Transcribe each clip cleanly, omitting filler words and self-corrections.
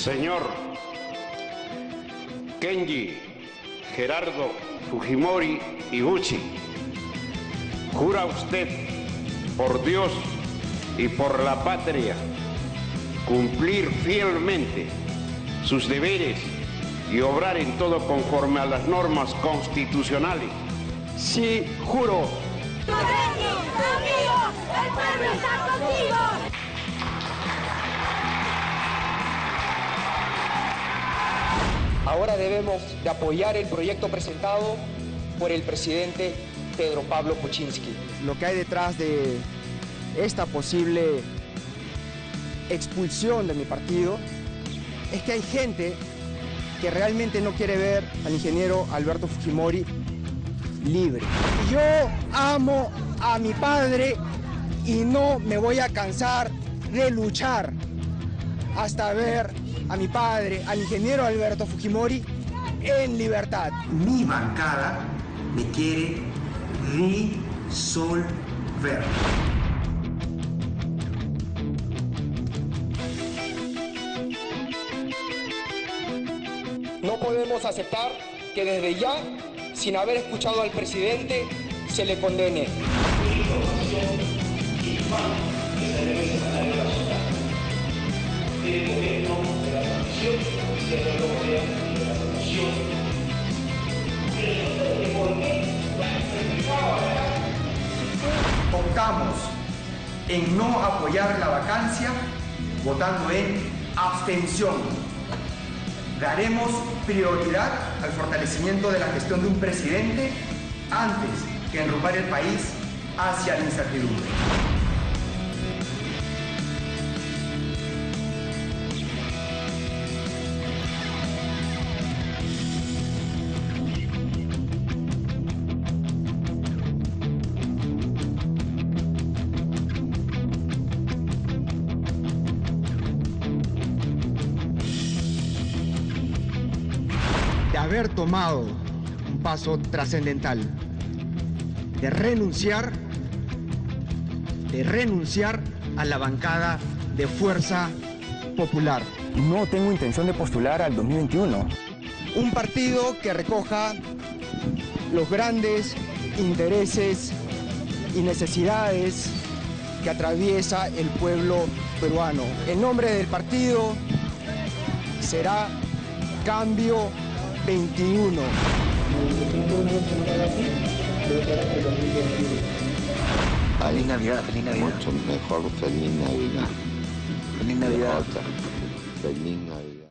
Señor Kenji Gerardo Fujimori Iguchi, ¿jura usted por Dios y por la patria cumplir fielmente sus deberes y obrar en todo conforme a las normas constitucionales? Sí, juro. ¡Amigos! ¡El pueblo está contigo! Ahora debemos de apoyar el proyecto presentado por el presidente Pedro Pablo Kuczynski. Lo que hay detrás de esta posible expulsión de mi partido es que hay gente que realmente no quiere ver al ingeniero Alberto Fujimori libre. Yo amo a mi padre y no me voy a cansar de luchar hasta ver a mi padre, al ingeniero Alberto Fujimori, en libertad. Mi bancada me quiere disolver. No podemos aceptar que desde ya, sin haber escuchado al presidente, se le condene. Optamos en no apoyar la vacancia, votando en abstención. Daremos prioridad al fortalecimiento de la gestión de un presidente antes que enrumbar el país hacia la incertidumbre. De haber tomado un paso trascendental, de renunciar a la bancada de Fuerza Popular. No tengo intención de postular al 2021. Un partido que recoja los grandes intereses y necesidades que atraviesa el pueblo peruano. El nombre del partido será Cambio 21. Feliz Navidad, feliz Navidad. Mucho mejor, feliz Navidad. Feliz Navidad. Feliz Navidad.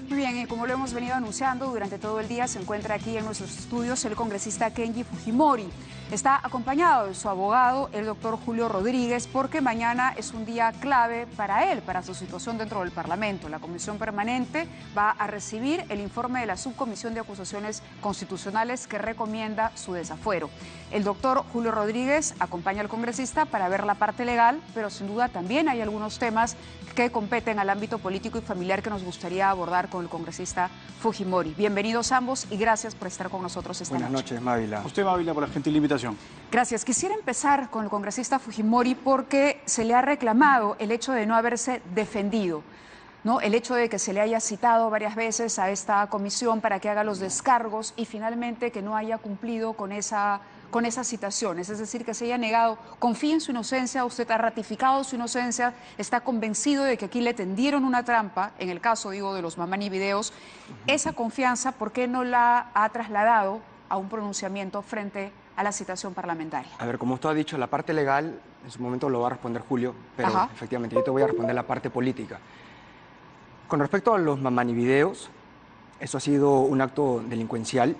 Muy bien, y como lo hemos venido anunciando durante todo el día, se encuentra aquí en nuestros estudios el congresista Kenji Fujimori. Está acompañado de su abogado, el doctor Julio Rodríguez, porque mañana es un día clave para él, para su situación dentro del Parlamento. La Comisión Permanente va a recibir el informe de la Subcomisión de Acusaciones Constitucionales que recomienda su desafuero. El doctor Julio Rodríguez acompaña al congresista para ver la parte legal, pero sin duda también hay algunos temas que competen al ámbito político y familiar que nos gustaría abordar con el congresista Fujimori. Bienvenidos ambos y gracias por estar con nosotros esta noche. Buenas noches, Mávila. Usted, Mávila, por la gentil invitación. Gracias. Quisiera empezar con el congresista Fujimori porque se le ha reclamado el hecho de no haberse defendido, ¿no? El hecho de que se le haya citado varias veces a esta comisión para que haga los descargos y finalmente que no haya cumplido con esas citaciones, es decir, que se haya negado. ¿Confía en su inocencia? ¿Usted ha ratificado su inocencia? ¿Está convencido de que aquí le tendieron una trampa? En el caso, digo, de los Mamani videos, esa confianza, ¿por qué no la ha trasladado a un pronunciamiento frente a la citación parlamentaria? A ver, como usted ha dicho, la parte legal, en su momento lo va a responder Julio, pero efectivamente yo te voy a responder la parte política. Con respecto a los Mamani videos, eso ha sido un acto delincuencial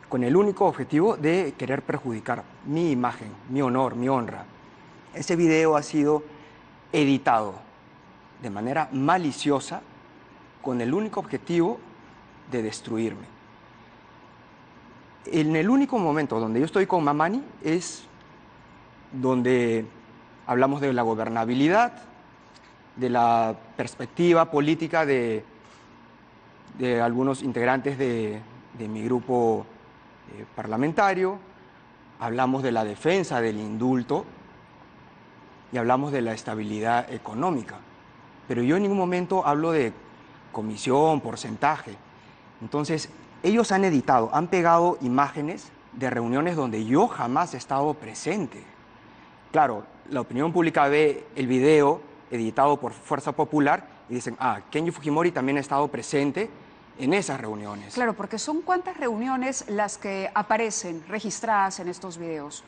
con el único objetivo de querer perjudicar mi imagen, mi honor, mi honra. Ese video ha sido editado de manera maliciosa con el único objetivo de destruirme. En el único momento donde yo estoy con Mamani es donde hablamos de la gobernabilidad, de la perspectiva política de algunos integrantes de mi grupo parlamentario, hablamos de la defensa del indulto y hablamos de la estabilidad económica. Pero yo en ningún momento hablo de comisión, porcentaje. Entonces, ellos han editado, han pegado imágenes de reuniones donde yo jamás he estado presente. Claro, la opinión pública ve el video editado por Fuerza Popular y dicen, Kenji Fujimori también ha estado presente en esas reuniones. Claro, porque son ¿cuántas reuniones las que aparecen registradas en estos videos,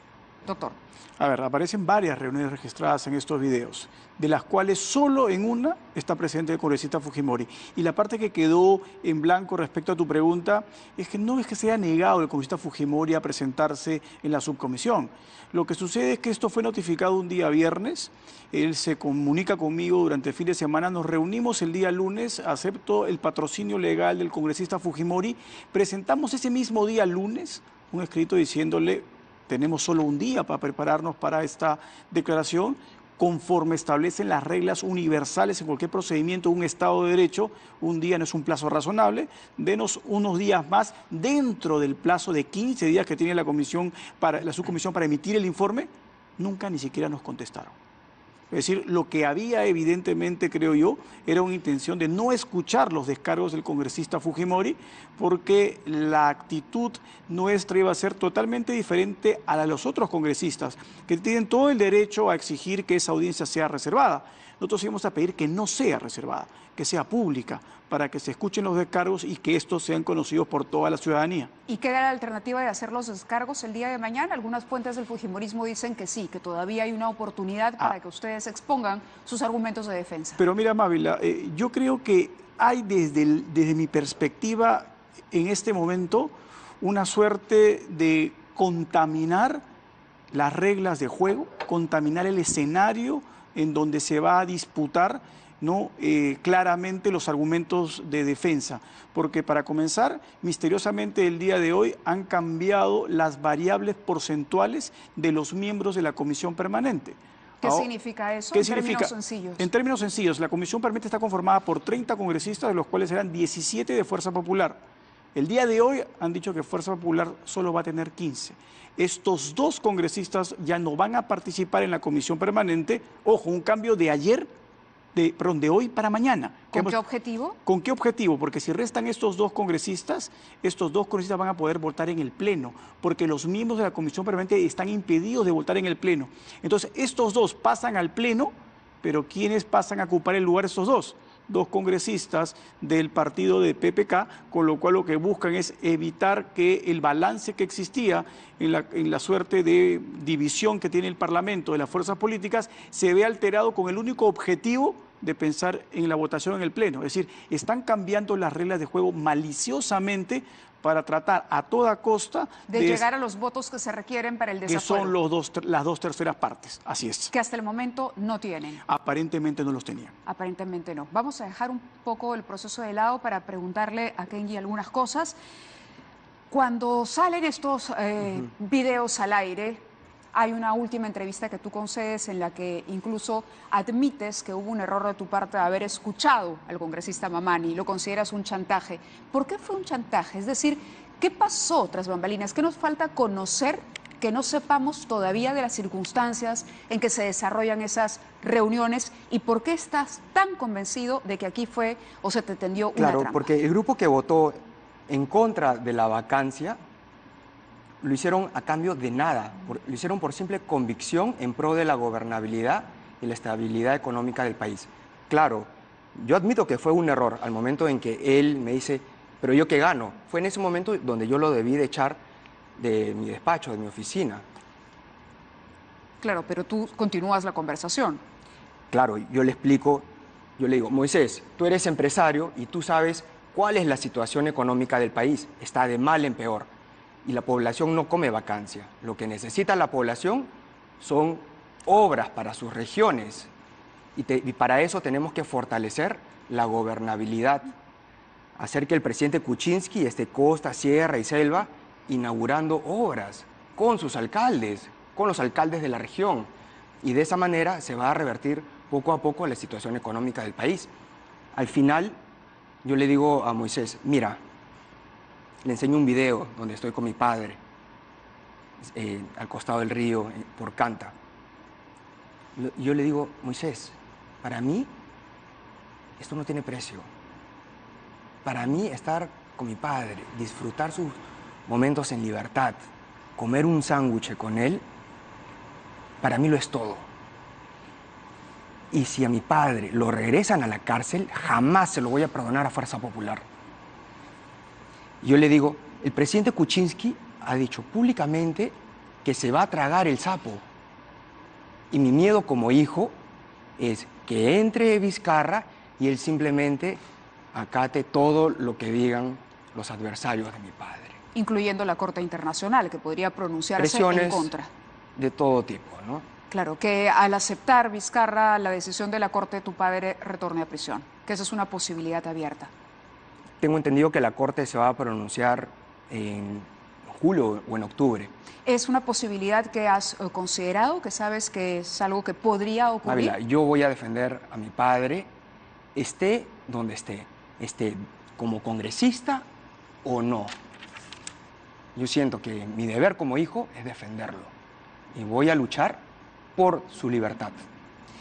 doctor? A ver, aparecen varias reuniones registradas en estos videos, de las cuales solo en una está presente el congresista Fujimori. Y la parte que quedó en blanco respecto a tu pregunta es que no es que se haya negado el congresista Fujimori a presentarse en la subcomisión. Lo que sucede es que esto fue notificado un día viernes, él se comunica conmigo durante el fin de semana, nos reunimos el día lunes, acepto el patrocinio legal del congresista Fujimori, presentamos ese mismo día lunes un escrito diciéndole: tenemos solo un día para prepararnos para esta declaración, conforme establecen las reglas universales en cualquier procedimiento de un Estado de Derecho. Un día no es un plazo razonable, denos unos días más dentro del plazo de 15 días que tiene la subcomisión para emitir el informe. Nunca ni siquiera nos contestaron. Es decir, lo que había evidentemente, creo yo, era una intención de no escuchar los descargos del congresista Fujimori, porque la actitud nuestra iba a ser totalmente diferente a la de los otros congresistas, que tienen todo el derecho a exigir que esa audiencia sea reservada. Nosotros íbamos a pedir que no sea reservada, que sea pública, para que se escuchen los descargos y que estos sean conocidos por toda la ciudadanía. ¿Y queda la alternativa de hacer los descargos el día de mañana? Algunas fuentes del fujimorismo dicen que sí, que todavía hay una oportunidad para que ustedes expongan sus argumentos de defensa. Pero mira, Mávila, yo creo que hay desde mi perspectiva en este momento una suerte de contaminar las reglas de juego, contaminar el escenario en donde se va a disputar claramente los argumentos de defensa, porque para comenzar, misteriosamente el día de hoy han cambiado las variables porcentuales de los miembros de la comisión permanente. ¿Qué significa eso en términos sencillos? En términos sencillos, la comisión permanente está conformada por 30 congresistas, de los cuales eran 17 de Fuerza Popular. El día de hoy han dicho que Fuerza Popular solo va a tener 15. Estos dos congresistas ya no van a participar en la comisión permanente. Ojo, un cambio de de hoy para mañana. ¿Con qué objetivo? ¿Con qué objetivo? Porque si restan estos dos congresistas van a poder votar en el Pleno, porque los miembros de la comisión permanente están impedidos de votar en el Pleno. Entonces, estos dos pasan al Pleno, pero ¿quiénes pasan a ocupar el lugar de estos dos? Dos congresistas del partido de PPK, con lo cual lo que buscan es evitar que el balance que existía en la suerte de división que tiene el Parlamento de las fuerzas políticas se vea alterado con el único objetivo de pensar en la votación en el Pleno. Es decir, están cambiando las reglas de juego maliciosamente para tratar a toda costa de llegar a los votos que se requieren para el desafuero. Que son las dos terceras partes, así es. Que hasta el momento no tienen. Aparentemente no los tenían. Aparentemente no. Vamos a dejar un poco el proceso de lado para preguntarle a Kenji algunas cosas. Cuando salen estos videos al aire, hay una última entrevista que tú concedes en la que incluso admites que hubo un error de tu parte de haber escuchado al congresista Mamani y lo consideras un chantaje. ¿Por qué fue un chantaje? Es decir, ¿qué pasó tras bambalinas? ¿Qué nos falta conocer que no sepamos todavía de las circunstancias en que se desarrollan esas reuniones y por qué estás tan convencido de que aquí fue o se te tendió una trampa? Claro, porque el grupo que votó en contra de la vacancia lo hicieron a cambio de nada, lo hicieron por simple convicción en pro de la gobernabilidad y la estabilidad económica del país. Claro, yo admito que fue un error al momento en que él me dice, pero ¿yo qué gano? Fue en ese momento donde yo lo debí de echar de mi despacho, de mi oficina. Claro, pero tú continúas la conversación. Claro, yo le explico, yo le digo, Moisés, tú eres empresario y tú sabes cuál es la situación económica del país, está de mal en peor. Y la población no come vacancia. Lo que necesita la población son obras para sus regiones. Y para eso tenemos que fortalecer la gobernabilidad. Hacer que el presidente Kuczynski esté costa, sierra y selva inaugurando obras con sus alcaldes, con los alcaldes de la región. Y de esa manera se va a revertir poco a poco la situación económica del país. Al final, yo le digo a Moisés, mira, le enseño un video donde estoy con mi padre, al costado del río, por Canta. Yo le digo, Moisés, para mí esto no tiene precio. Para mí, estar con mi padre, disfrutar sus momentos en libertad, comer un sándwich con él, para mí lo es todo. Y si a mi padre lo regresan a la cárcel, jamás se lo voy a perdonar a Fuerza Popular. Yo le digo, el presidente Kuczynski ha dicho públicamente que se va a tragar el sapo. Y mi miedo como hijo es que entre Vizcarra y él simplemente acate todo lo que digan los adversarios de mi padre. Incluyendo la Corte Internacional, que podría pronunciarse en contra. De todo tipo, ¿no? Claro, que al aceptar Vizcarra la decisión de la Corte, tu padre retorne a prisión, que esa es una posibilidad abierta. Tengo entendido que la Corte se va a pronunciar en julio o en octubre. ¿Es una posibilidad que has considerado, que sabes que es algo que podría ocurrir? Ávila, yo voy a defender a mi padre, esté donde esté como congresista o no. Yo siento que mi deber como hijo es defenderlo y voy a luchar por su libertad.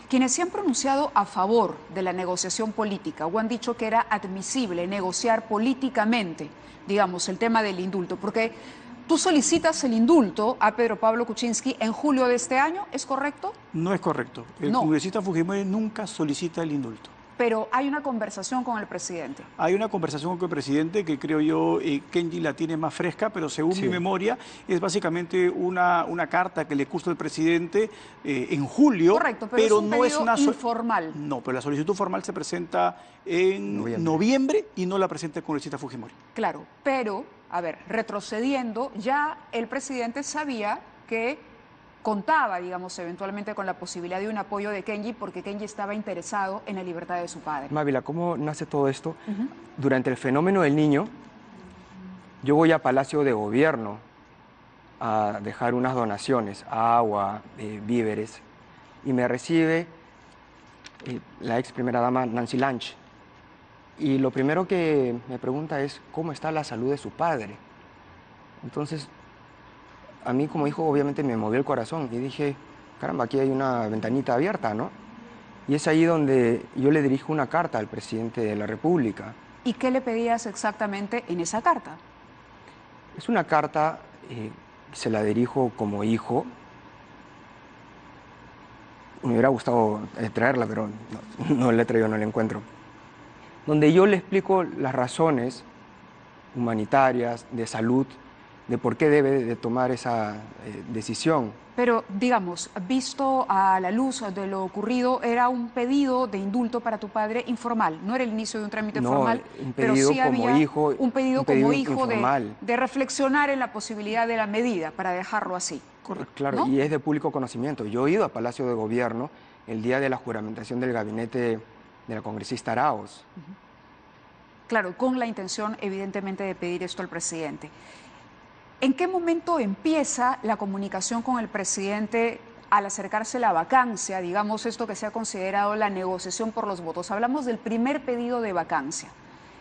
Quienes se han pronunciado a favor de la negociación política o han dicho que era admisible negociar políticamente, digamos, el tema del indulto, porque tú solicitas el indulto a Pedro Pablo Kuczynski en julio de este año, ¿es correcto? No es correcto. El congresista Fujimori nunca solicita el indulto. Pero hay una conversación con el presidente. Hay una conversación con el presidente que creo yo Kenji la tiene más fresca, pero según mi memoria es básicamente una carta que le cursó el presidente en julio. Correcto, pero no es una informal. No, pero la solicitud formal se presenta en noviembre y no la presenta el congresista Fujimori. Claro, pero, a ver, retrocediendo, ya el presidente sabía que contaba, digamos, eventualmente con la posibilidad de un apoyo de Kenji porque Kenji estaba interesado en la libertad de su padre. Mávila, ¿cómo nace todo esto? Durante el fenómeno del Niño, yo voy a Palacio de Gobierno a dejar unas donaciones, agua, víveres, y me recibe la ex primera dama Nancy Lange. Y lo primero que me pregunta es cómo está la salud de su padre. Entonces, a mí como hijo obviamente me movió el corazón y dije, caramba, aquí hay una ventanita abierta, ¿no? Y es ahí donde yo le dirijo una carta al presidente de la República. ¿Y qué le pedías exactamente en esa carta? Es una carta, se la dirijo como hijo. Me hubiera gustado traerla, pero no la he traído, no la encuentro. Donde yo le explico las razones humanitarias, de salud, de por qué debe de tomar esa decisión. Pero, digamos, visto a la luz de lo ocurrido, era un pedido de indulto para tu padre informal, no era el inicio de un trámite formal, pero sí había un pedido como hijo de reflexionar en la posibilidad de la medida, para dejarlo así. Correcto. Claro, ¿no? Y es de público conocimiento. Yo he ido a Palacio de Gobierno el día de la juramentación del gabinete de la congresista Arauz. Claro, con la intención, evidentemente, de pedir esto al presidente. ¿En qué momento empieza la comunicación con el presidente al acercarse la vacancia, digamos esto que se ha considerado la negociación por los votos? Hablamos del primer pedido de vacancia.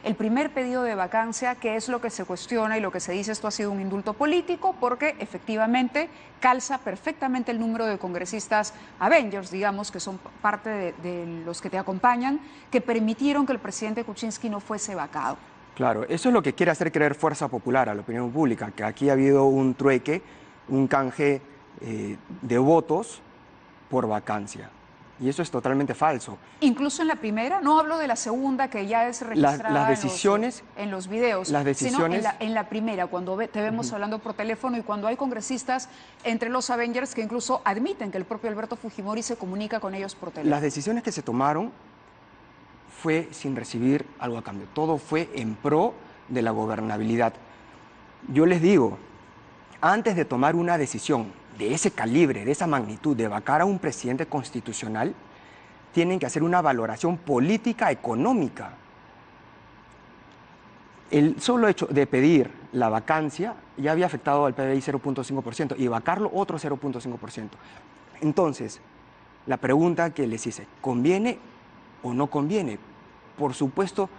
El primer pedido de vacancia, que es lo que se cuestiona y lo que se dice, esto ha sido un indulto político porque efectivamente calza perfectamente el número de congresistas Avengers, digamos, que son parte de los que te acompañan, que permitieron que el presidente Kuczynski no fuese vacado. Claro, eso es lo que quiere hacer creer Fuerza Popular a la opinión pública, que aquí ha habido un trueque, un canje de votos por vacancia. Y eso es totalmente falso. Incluso en la primera, no hablo de la segunda, que ya es registrada las decisiones, en los videos, las decisiones, sino en la primera, cuando te vemos hablando por teléfono y cuando hay congresistas entre los Avengers que incluso admiten que el propio Alberto Fujimori se comunica con ellos por teléfono. Las decisiones que se tomaron fue sin recibir algo a cambio. Todo fue en pro de la gobernabilidad. Yo les digo, antes de tomar una decisión de ese calibre, de esa magnitud, de vacar a un presidente constitucional, tienen que hacer una valoración política, económica. El solo hecho de pedir la vacancia ya había afectado al PBI 0.5% y vacarlo otro 0.5%. Entonces, la pregunta que les hice, ¿conviene o no conviene? Por supuesto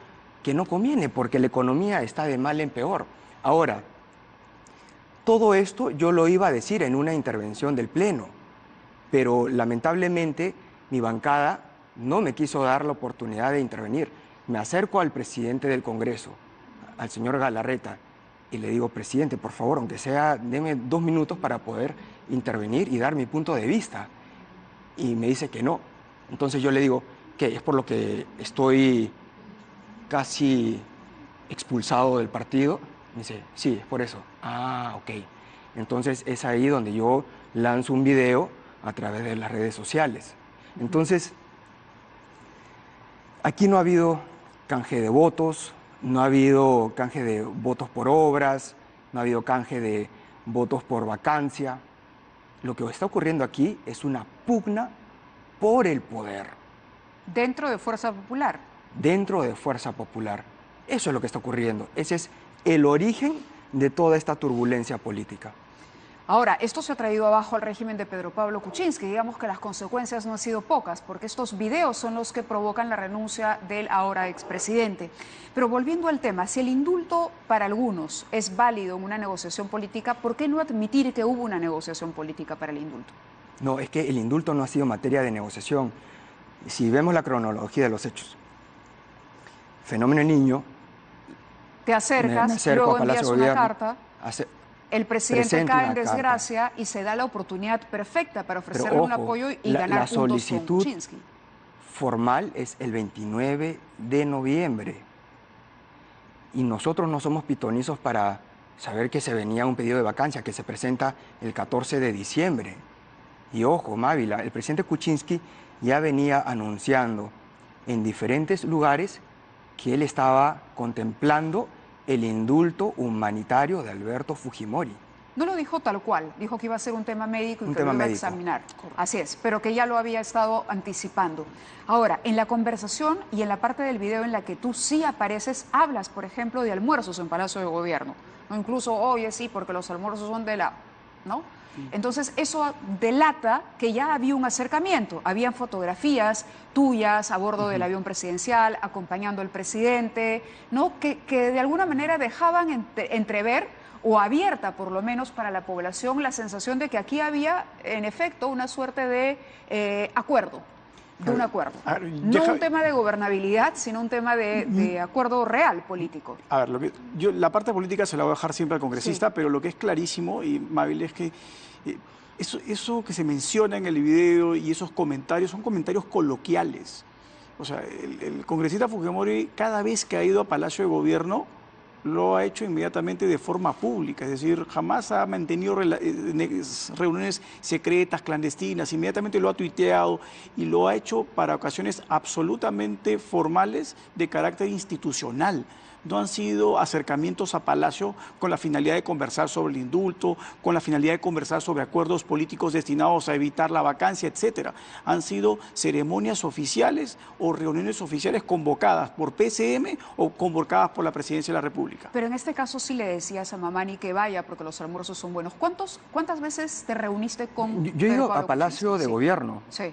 que no conviene, porque la economía está de mal en peor. Ahora, todo esto yo lo iba a decir en una intervención del Pleno, pero lamentablemente mi bancada no me quiso dar la oportunidad de intervenir. Me acerco al presidente del Congreso, al señor Galarreta, y le digo, presidente, por favor, aunque sea, deme 2 minutos para poder intervenir y dar mi punto de vista. Y me dice que no. Entonces yo le digo, ¿qué? ¿Es por lo que estoy casi expulsado del partido? Me dice, sí, es por eso. Ah, ok. Entonces es ahí donde yo lanzo un video a través de las redes sociales. Entonces, aquí no ha habido canje de votos, no ha habido canje de votos por obras, no ha habido canje de votos por vacancia. Lo que está ocurriendo aquí es una pugna por el poder. ¿Dentro de Fuerza Popular? Dentro de Fuerza Popular. Eso es lo que está ocurriendo. Ese es el origen de toda esta turbulencia política. Ahora, esto se ha traído abajo al régimen de Pedro Pablo Kuczynski. Digamos que las consecuencias no han sido pocas, porque estos videos son los que provocan la renuncia del ahora expresidente. Pero volviendo al tema, si el indulto para algunos es válido en una negociación política, ¿por qué no admitir que hubo una negociación política para el indulto? No, es que el indulto no ha sido materia de negociación. Si vemos la cronología de los hechos, Fenómeno Niño... Te acercas, luego envías una carta... El presidente cae en desgracia y se da la oportunidad perfecta para ofrecerle un apoyo y ganar puntos con Kuczynski. Formal es el 29 de noviembre. Y nosotros no somos pitonizos para saber que se venía un pedido de vacancia que se presenta el 14 de diciembre. Y ojo, Mávila, el presidente Kuczynski ya venía anunciando en diferentes lugares que él estaba contemplando el indulto humanitario de Alberto Fujimori. No lo dijo tal cual, dijo que iba a ser un tema médico y que lo iba a examinar. Así es, pero que ya lo había estado anticipando. Ahora, en la conversación y en la parte del video en la que tú sí apareces, hablas, por ejemplo, de almuerzos en Palacio de Gobierno. ¿No? Incluso, oye, sí, porque los almuerzos son de la... ¿no? Entonces eso delata que ya había un acercamiento, habían fotografías tuyas a bordo del avión presidencial, acompañando al presidente, ¿no? que de alguna manera dejaban entrever, o abierta por lo menos para la población, la sensación de que aquí había en efecto una suerte de acuerdo. De un acuerdo. No un tema de gobernabilidad, sino un tema de acuerdo real político. A ver, la parte política se la voy a dejar siempre al congresista, sí. Pero lo que es clarísimo, y Mávila, es que eso que se menciona en el video y esos comentarios son comentarios coloquiales. O sea, el congresista Fujimori, cada vez que ha ido a Palacio de Gobierno, lo ha hecho inmediatamente de forma pública, es decir, jamás ha mantenido reuniones secretas, clandestinas, inmediatamente lo ha tuiteado y lo ha hecho para ocasiones absolutamente formales de carácter institucional. No han sido acercamientos a Palacio con la finalidad de conversar sobre el indulto, con la finalidad de conversar sobre acuerdos políticos destinados a evitar la vacancia, etcétera. Han sido ceremonias oficiales o reuniones oficiales convocadas por PCM o convocadas por la Presidencia de la República. Pero en este caso sí le decías a Mamani que vaya porque los almuerzos son buenos. ¿Cuántas veces te reuniste con... Yo he ido a Palacio de Gobierno, sí.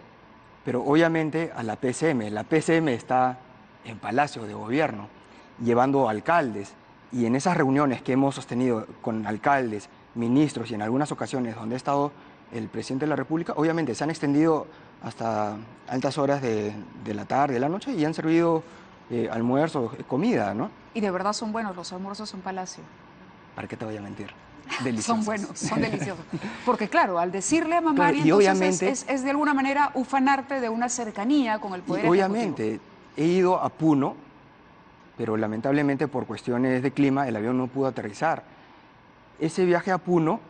Pero obviamente a la PCM. La PCM está en Palacio de Gobierno, llevando alcaldes, y en esas reuniones que hemos sostenido con alcaldes, ministros y en algunas ocasiones donde ha estado el presidente de la República, obviamente se han extendido hasta altas horas de la tarde, de la noche, y han servido almuerzos, comida, ¿no? Y de verdad son buenos los almuerzos en Palacio. ¿Para qué te voy a mentir? Deliciosos. Son buenos, son deliciosos. Porque claro, al decirle a Mamani, claro, obviamente, es de alguna manera ufanarte de una cercanía con el poder ejecutivo. Obviamente, he ido a Puno, pero lamentablemente por cuestiones de clima el avión no pudo aterrizar. Ese viaje a Puno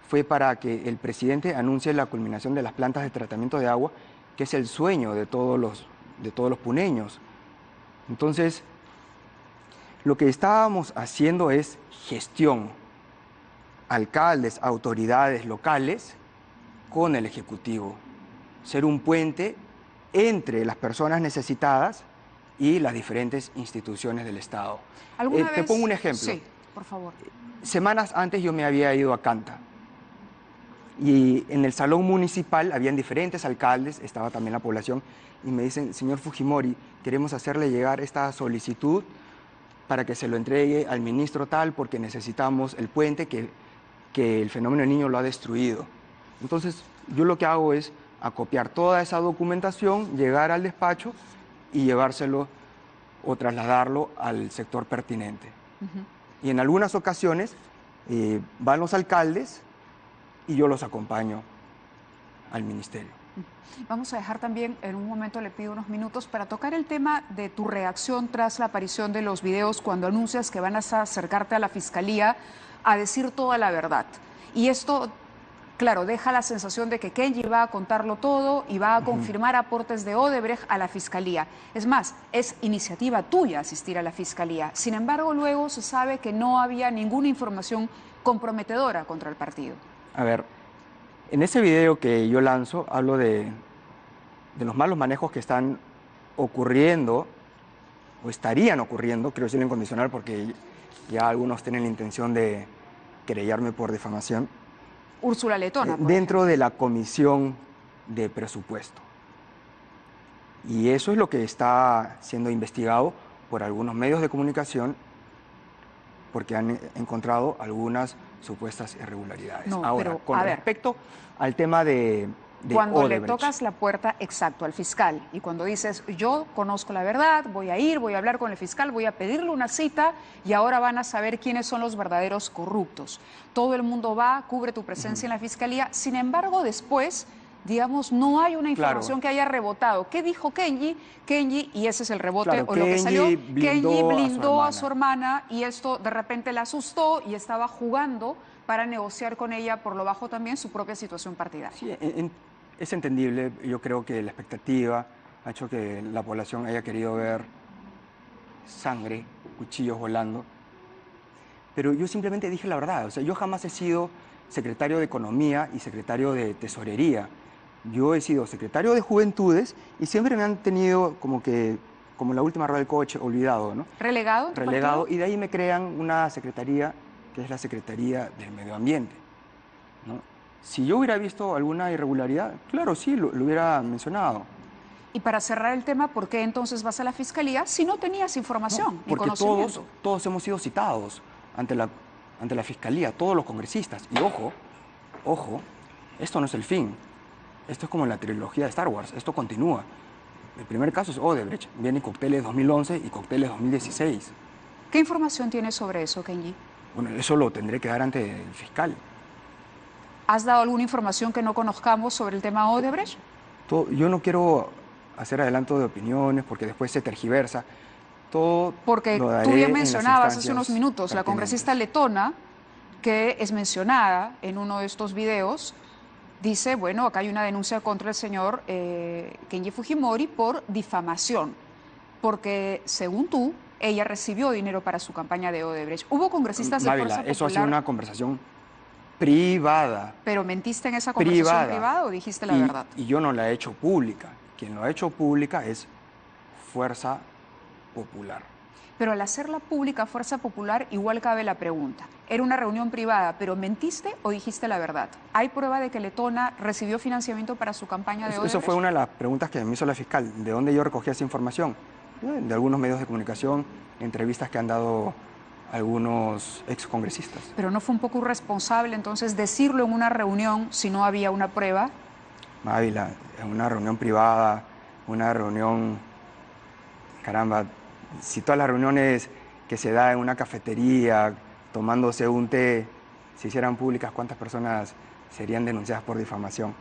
fue para que el presidente anuncie la culminación de las plantas de tratamiento de agua, que es el sueño de todos los puneños. Entonces, lo que estábamos haciendo es gestión, alcaldes, autoridades locales con el Ejecutivo, ser un puente entre las personas necesitadas y las diferentes instituciones del Estado. Te pongo un ejemplo. Sí, por favor. Semanas antes yo me había ido a Canta y en el salón municipal habían diferentes alcaldes, estaba también la población, y me dicen, señor Fujimori, queremos hacerle llegar esta solicitud para que se lo entregue al ministro tal porque necesitamos el puente que el Fenómeno Niño lo ha destruido. Entonces yo lo que hago es acopiar toda esa documentación, llegar al despacho y llevárselo o trasladarlo al sector pertinente. Y en algunas ocasiones van los alcaldes y yo los acompaño al ministerio. Vamos a dejar también, en un momento le pido unos minutos para tocar el tema de tu reacción tras la aparición de los videos cuando anuncias que van a acercarte a la Fiscalía a decir toda la verdad. Y esto, claro, deja la sensación de que Kenji va a contarlo todo y va a confirmar aportes de Odebrecht a la Fiscalía. Es más, es iniciativa tuya asistir a la Fiscalía. Sin embargo, luego se sabe que no había ninguna información comprometedora contra el partido. A ver, en ese video que yo lanzo, hablo de los malos manejos que están ocurriendo o estarían ocurriendo, quiero decirlo incondicional porque ya algunos tienen la intención de querellarme por difamación. Úrsula Letona, dentro de la Comisión de Presupuesto. Y eso es lo que está siendo investigado por algunos medios de comunicación porque han encontrado algunas supuestas irregularidades. No, ahora, pero, con respecto al tema de cuando Odebrecht, le tocas la puerta, exacto, al fiscal, y cuando dices, yo conozco la verdad, voy a ir, voy a hablar con el fiscal, voy a pedirle una cita y ahora van a saber quiénes son los verdaderos corruptos. Todo el mundo va, cubre tu presencia en la Fiscalía, sin embargo, después, digamos, no hay una información que haya rebotado. ¿Qué dijo Kenji? Kenji, y ese es el rebote o lo que salió, Kenji blindó a su hermana y esto de repente la asustó y estaba jugando para negociar con ella por lo bajo también su propia situación partidaria. Sí, es entendible. Yo creo que la expectativa ha hecho que la población haya querido ver sangre, cuchillos volando. Pero yo simplemente dije la verdad. O sea, yo jamás he sido secretario de Economía y secretario de Tesorería. Yo he sido secretario de Juventudes y siempre me han tenido como la última rueda del coche, olvidado, ¿no? ¿Relegado? Relegado, y de ahí me crean una secretaría que es la Secretaría del Medio Ambiente, ¿no? Si yo hubiera visto alguna irregularidad, claro, sí, lo hubiera mencionado. Y para cerrar el tema, ¿por qué entonces vas a la Fiscalía si no tenías información ni conocimiento? Porque todos hemos sido citados ante la Fiscalía, todos los congresistas. Y ojo, esto no es el fin. Esto es como la trilogía de Star Wars, esto continúa. El primer caso es Odebrecht, viene Cócteles 2011 y Cócteles 2016. ¿Qué información tienes sobre eso, Kenji? Bueno, eso lo tendré que dar ante el fiscal. ¿Has dado alguna información que no conozcamos sobre el tema Odebrecht? Yo no quiero hacer adelanto de opiniones porque después se tergiversa. Porque tú bien mencionabas hace unos minutos, la congresista letona, que es mencionada en uno de estos videos, dice, bueno, acá hay una denuncia contra el señor Kenji Fujimori por difamación, porque según tú, ella recibió dinero para su campaña de Odebrecht. Hubo congresistas de Fuerza Popular. Eso ha sido una conversación privada. ¿Pero mentiste en esa conversación privada o dijiste la verdad? Y yo no la he hecho pública. Quien lo ha hecho pública es Fuerza Popular. Pero al hacerla pública, Fuerza Popular, igual cabe la pregunta. Era una reunión privada, ¿pero mentiste o dijiste la verdad? ¿Hay prueba de que Letona recibió financiamiento para su campaña de Odebrecht? Eso fue una de las preguntas que me hizo la fiscal. ¿De dónde yo recogí esa información? De algunos medios de comunicación, entrevistas que han dado algunos excongresistas. ¿Pero no fue un poco irresponsable entonces decirlo en una reunión si no había una prueba? Mávila, en una reunión privada, una reunión, caramba, si todas las reuniones que se da en una cafetería, tomándose un té, se hicieran públicas, ¿cuántas personas serían denunciadas por difamación?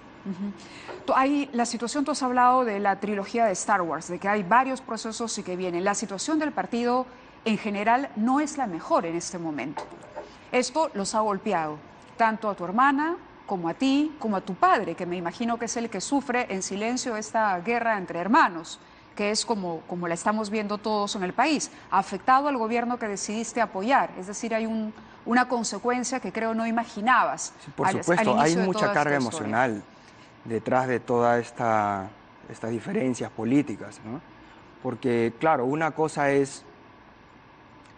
La situación, tú has hablado de la trilogía de Star Wars, de que hay varios procesos y que vienen. La situación del partido en general no es la mejor en este momento. Esto los ha golpeado, tanto a tu hermana como a ti, como a tu padre, que me imagino que es el que sufre en silencio esta guerra entre hermanos, que es como la estamos viendo todos en el país. Ha afectado al gobierno que decidiste apoyar, es decir, hay una consecuencia que creo no imaginabas. Sí, por supuesto, hay mucha carga emocional detrás de todas estas diferencias políticas, ¿no? Porque, claro, una cosa es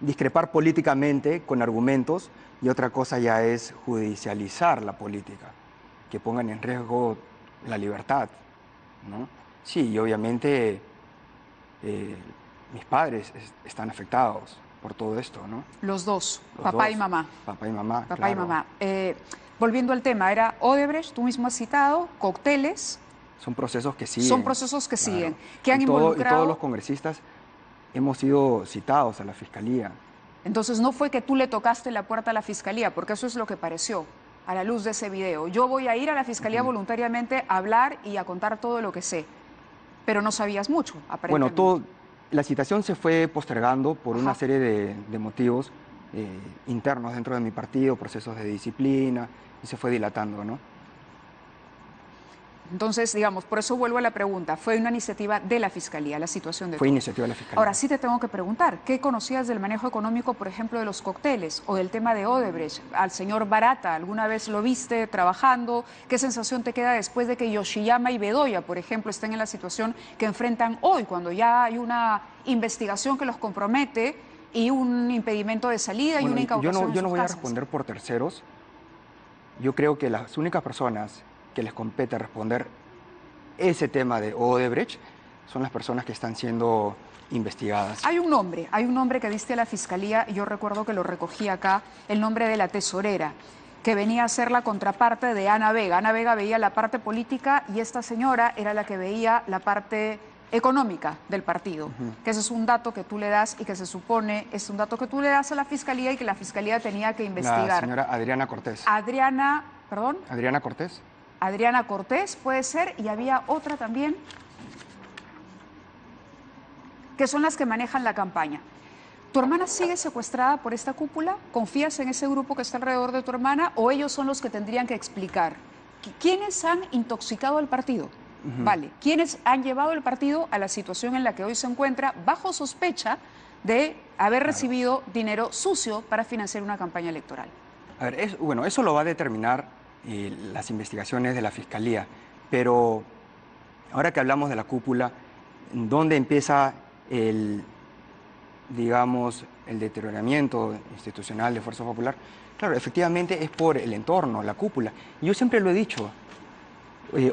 discrepar políticamente con argumentos y otra cosa ya es judicializar la política, que pongan en riesgo la libertad, ¿no? Sí, y obviamente mis padres están afectados por todo esto, ¿no? Los dos, papá y mamá. Papá y mamá, Papá claro. y mamá. Volviendo al tema, era Odebrecht, tú mismo has citado, Cócteles. Son procesos que siguen. Son procesos que siguen, que han y involucrado... Y todos los congresistas hemos sido citados a la Fiscalía. Entonces no fue que tú le tocaste la puerta a la Fiscalía, porque eso es lo que pareció a la luz de ese video. Yo voy a ir a la Fiscalía voluntariamente a hablar y a contar todo lo que sé, pero no sabías mucho, aparentemente. Bueno, la citación se fue postergando por una serie de motivos internos dentro de mi partido, procesos de disciplina, y se fue dilatando, ¿no? Entonces, digamos, por eso vuelvo a la pregunta, ¿fue una iniciativa de la Fiscalía, la situación de Fue todo? iniciativa de la Fiscalía. Ahora sí te tengo que preguntar, ¿qué conocías del manejo económico, por ejemplo, de los cócteles o del tema de Odebrecht? Al señor Barata, ¿alguna vez lo viste trabajando? ¿Qué sensación te queda después de que Yoshiyama y Bedoya, por ejemplo, estén en la situación que enfrentan hoy, cuando ya hay una investigación que los compromete y un impedimento de salida y una incautación Yo no voy a casas? responder por terceros. Yo creo que las únicas personas que les compete responder ese tema de Odebrecht son las personas que están siendo investigadas. Hay un nombre que diste a la Fiscalía, y yo recuerdo que lo recogí acá, el nombre de la tesorera, que venía a ser la contraparte de Ana Vega. Ana Vega veía la parte política y esta señora era la que veía la parte económica del partido, que ese es un dato que tú le das y que se supone es un dato que tú le das a la Fiscalía y que la Fiscalía tenía que investigar. La señora Adriana Cortés. Adriana Cortés. Adriana Cortés puede ser, y había otra también, que son las que manejan la campaña. ¿Tu hermana sigue secuestrada por esta cúpula? ¿Confías en ese grupo que está alrededor de tu hermana o ellos son los que tendrían que explicar? ¿Quiénes han intoxicado al partido? Vale, ¿quiénes han llevado el partido a la situación en la que hoy se encuentra bajo sospecha de haber recibido dinero sucio para financiar una campaña electoral? A ver, bueno, eso lo va a determinar las investigaciones de la Fiscalía, pero ahora que hablamos de la cúpula, ¿dónde empieza el deterioramiento institucional de Fuerza Popular? Claro, efectivamente es por el entorno, la cúpula. Y yo siempre lo he dicho,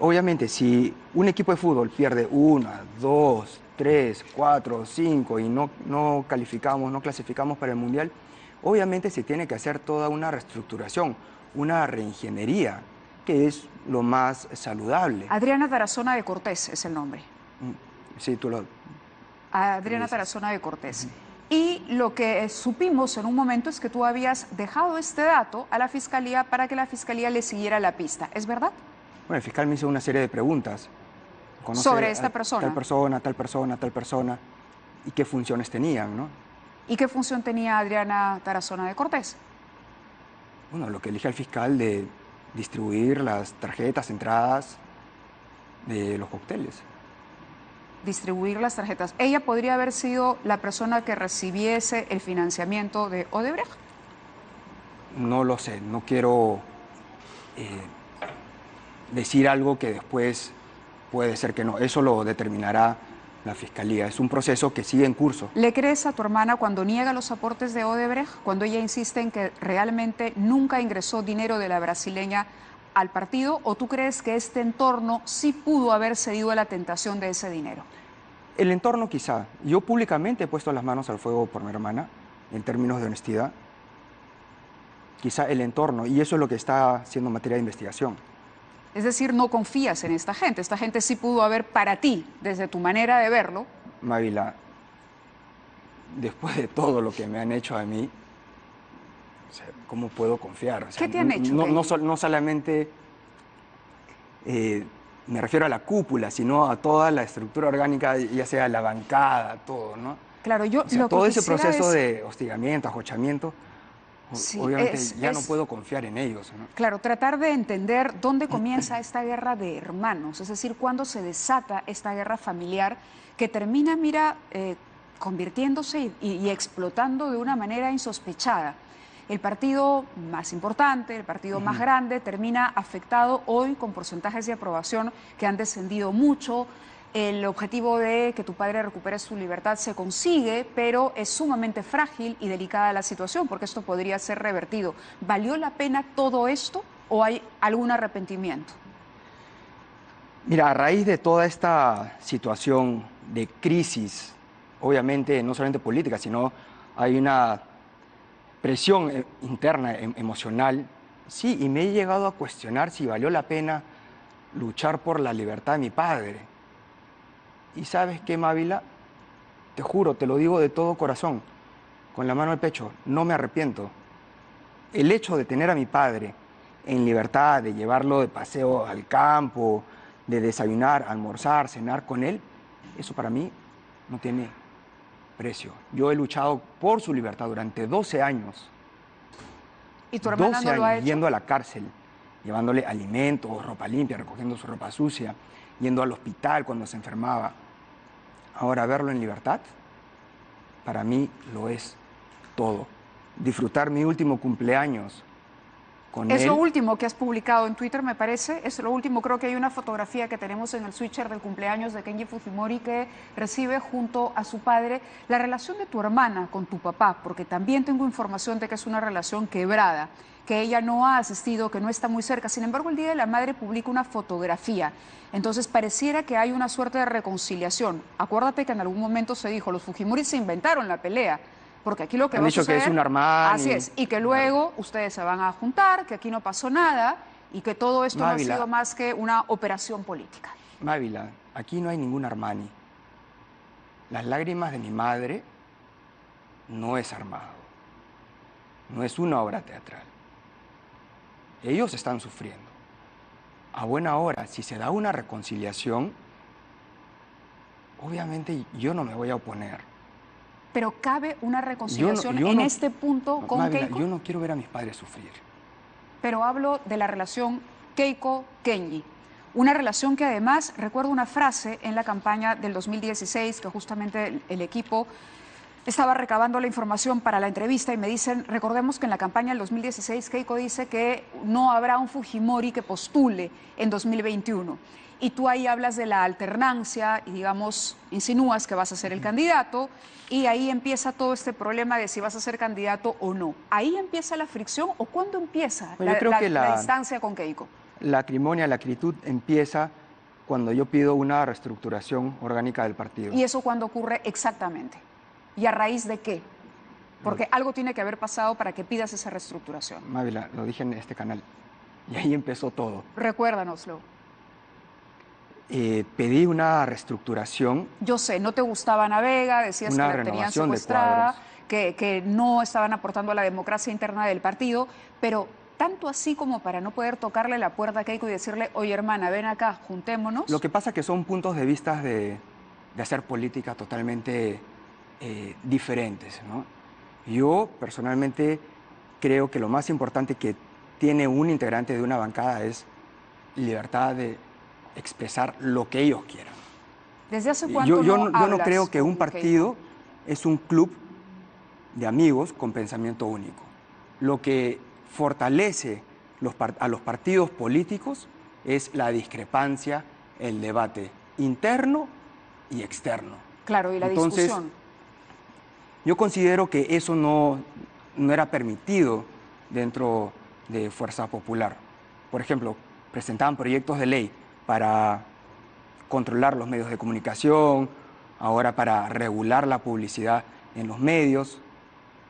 obviamente si un equipo de fútbol pierde 1, 2, 3, 4, 5 y no clasificamos para el Mundial, obviamente se tiene que hacer toda una reestructuración, una reingeniería, que es lo más saludable. Adriana Tarazona de Cortés es el nombre. Sí, tú lo... Adriana Tarazona de Cortés. Y lo que supimos en un momento es que tú habías dejado este dato a la Fiscalía para que la Fiscalía le siguiera la pista. ¿Es verdad? Bueno, el fiscal me hizo una serie de preguntas. Sobre esta persona. Tal persona, y qué funciones tenían, ¿no? ¿Y qué función tenía Adriana Tarazona de Cortés? Bueno, lo que elige el fiscal de distribuir las tarjetas, entradas de los cócteles. Distribuir las tarjetas. ¿Ella podría haber sido la persona que recibiese el financiamiento de Odebrecht? No lo sé, no quiero decir algo que después puede ser que no. Eso lo determinará la Fiscalía. Es un proceso que sigue en curso. ¿Le crees a tu hermana cuando niega los aportes de Odebrecht, cuando ella insiste en que realmente nunca ingresó dinero de la brasileña al partido, o tú crees que este entorno sí pudo haber cedido a la tentación de ese dinero? El entorno quizá. Yo públicamente he puesto las manos al fuego por mi hermana, en términos de honestidad. Quizá el entorno, y eso es lo que está siendo materia de investigación. Es decir, no confías en esta gente. Esta gente sí pudo haber, para ti, desde tu manera de verlo. Mávila, después de todo lo que me han hecho a mí, o sea, ¿cómo puedo confiar? O sea, ¿qué te han hecho? No solamente me refiero a la cúpula, sino a toda la estructura orgánica, ya sea la bancada, todo, ¿no? Claro, yo o sea, todo ese proceso de hostigamiento, ajochamiento, sí, obviamente ya no puedo confiar en ellos, ¿no? Claro, tratar de entender dónde comienza esta guerra de hermanos, es decir, cuándo se desata esta guerra familiar que termina, convirtiéndose y explotando de una manera insospechada. El partido más importante, el partido más grande, termina afectado hoy con porcentajes de aprobación que han descendido mucho. El objetivo de que tu padre recupere su libertad se consigue, pero es sumamente frágil y delicada la situación, porque esto podría ser revertido. ¿Valió la pena todo esto o hay algún arrepentimiento? Mira, a raíz de toda esta situación de crisis, obviamente no solamente política, sino hay una presión interna, emocional, sí, y me he llegado a cuestionar si valió la pena luchar por la libertad de mi padre. Y ¿sabes qué, Mávila? te juro, te lo digo de todo corazón, con la mano al pecho, no me arrepiento. El hecho de tener a mi padre en libertad, de llevarlo de paseo al campo, de desayunar, almorzar, cenar con él, eso para mí no tiene precio. Yo he luchado por su libertad durante 12 años. ¿Y tu hermana 12 no lo ha años hecho? yendo a la cárcel, llevándole alimentos, ropa limpia, recogiendo su ropa sucia, yendo al hospital cuando se enfermaba. Ahora verlo en libertad, para mí lo es todo. Disfrutar mi último cumpleaños con él. Es lo último que has publicado en Twitter, me parece. Es lo último, creo que hay una fotografía que tenemos en el switcher del cumpleaños de Kenji Fujimori que recibe junto a su padre. La relación de tu hermana con tu papá, porque también tengo información de que es una relación quebrada, que ella no ha asistido, que no está muy cerca. Sin embargo, el Día de la Madre publica una fotografía. Entonces pareciera que hay una suerte de reconciliación. Acuérdate que en algún momento se dijo, los Fujimori se inventaron la pelea. Porque aquí lo que Han va a dicho suceder, que es un Armani. así es, y que luego ustedes se van a juntar, que aquí no pasó nada y que todo esto no ha Mávila, sido más que una operación política. Mávila, aquí no hay ningún Armani. Las lágrimas de mi madre no es armado, no es una obra teatral. Ellos están sufriendo. A buena hora, si se da una reconciliación, obviamente yo no me voy a oponer. Pero ¿cabe una reconciliación en este punto con Mávila, Keiko? yo no quiero ver a mis padres sufrir. Pero hablo de la relación Keiko-Kenji. Una relación que además, recuerdo una frase en la campaña del 2016, que justamente el equipo estaba recabando la información para la entrevista y me dicen, recordemos que en la campaña del 2016 Keiko dice que no habrá un Fujimori que postule en 2021. Y tú ahí hablas de la alternancia y, digamos, insinúas que vas a ser el candidato y ahí empieza todo este problema de si vas a ser candidato o no. ¿Ahí empieza la fricción o cuándo empieza la distancia con Keiko? La acrimonia, la acritud empieza cuando yo pido una reestructuración orgánica del partido. ¿Y eso cuándo ocurre exactamente? ¿Y a raíz de qué? Porque algo tiene que haber pasado para que pidas esa reestructuración. Mávila, lo dije en este canal. Y ahí empezó todo. Recuérdanoslo. Pedí una reestructuración. Yo sé, no te gustaba Navega, decías que la tenían secuestrada, que no estaban aportando a la democracia interna del partido, pero tanto así como para no poder tocarle la puerta a Keiko y decirle, oye hermana, ven acá, juntémonos. Lo que pasa es que son puntos de vista de hacer política totalmente diferentes, ¿no? Yo personalmente creo que lo más importante que tiene un integrante de una bancada es libertad de expresar lo que ellos quieran. ¿Desde hace cuánto yo no creo que un partido es un club de amigos con pensamiento único. Lo que fortalece a los partidos políticos es la discrepancia, el debate interno y externo. Claro, y la discusión. Yo considero que eso no era permitido dentro de Fuerza Popular. Por ejemplo, presentaban proyectos de ley para controlar los medios de comunicación, ahora para regular la publicidad en los medios.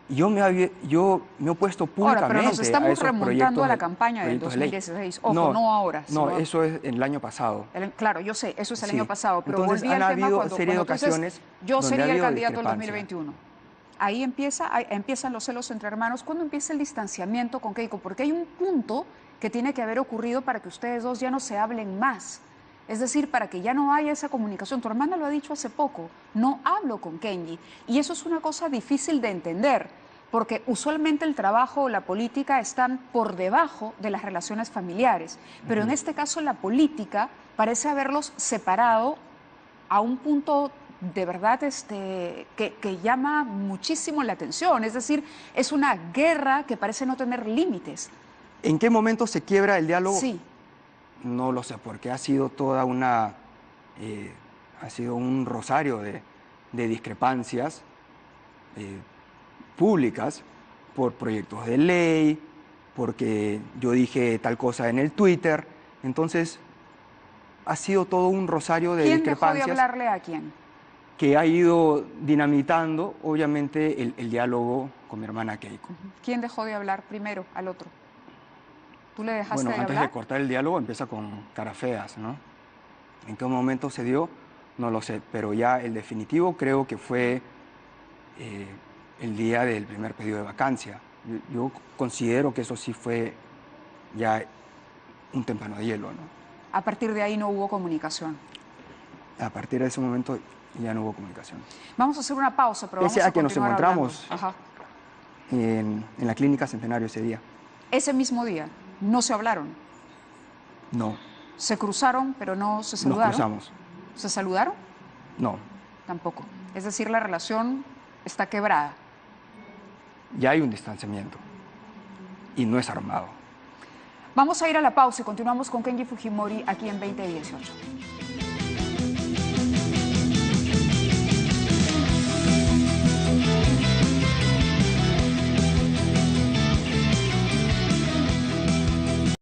Yo me he opuesto públicamente ahora, pero nos estamos a esos remontando a la campaña del 2016. Ojo, no ahora. No, eso es el año pasado. Claro, yo sé, eso es el Sí. año pasado, pero Entonces, volví han al tema habido cuando serie de tú dices, ocasiones yo donde sería ha el habido candidato del discrepancia. 2021. Ahí empiezan los celos entre hermanos. ¿Cuándo empieza el distanciamiento con Keiko? Porque hay un punto que tiene que haber ocurrido para que ustedes dos ya no se hablen más. Es decir, para que ya no haya esa comunicación. Tu hermana lo ha dicho hace poco, no hablo con Kenji. Y eso es una cosa difícil de entender, porque usualmente el trabajo o la política están por debajo de las relaciones familiares. Pero en este caso la política parece haberlos separado a un punto de verdad que llama muchísimo la atención. Es decir, es una guerra que parece no tener límites. ¿En qué momento se quiebra el diálogo? Sí. No lo sé, porque ha sido toda una... ha sido un rosario de discrepancias públicas por proyectos de ley, porque yo dije tal cosa en el Twitter. Entonces, ha sido todo un rosario de discrepancias. ¿Quién dejó de hablarle a quién? Que ha ido dinamitando, obviamente, el diálogo con mi hermana Keiko. ¿Quién dejó de hablar primero al otro? ¿Tú le dejaste de antes hablar? de cortar el diálogo empieza con cara feas, ¿no? ¿En qué momento se dio? no lo sé, pero ya el definitivo creo que fue el día del primer pedido de vacancia. Yo considero que eso sí fue ya un témpano de hielo, ¿no? A partir de ahí no hubo comunicación. A partir de ese momento ya no hubo comunicación. Vamos a hacer una pausa, pero vamos a que nos encontramos Ajá. en la clínica Centenario ese día. Ese mismo día, ¿no se hablaron? No. ¿Se cruzaron, pero no se saludaron? Nos cruzamos. ¿Se saludaron? No. Tampoco. Es decir, la relación está quebrada. Ya hay un distanciamiento y no es armado. Vamos a ir a la pausa y continuamos con Kenji Fujimori aquí en 2018.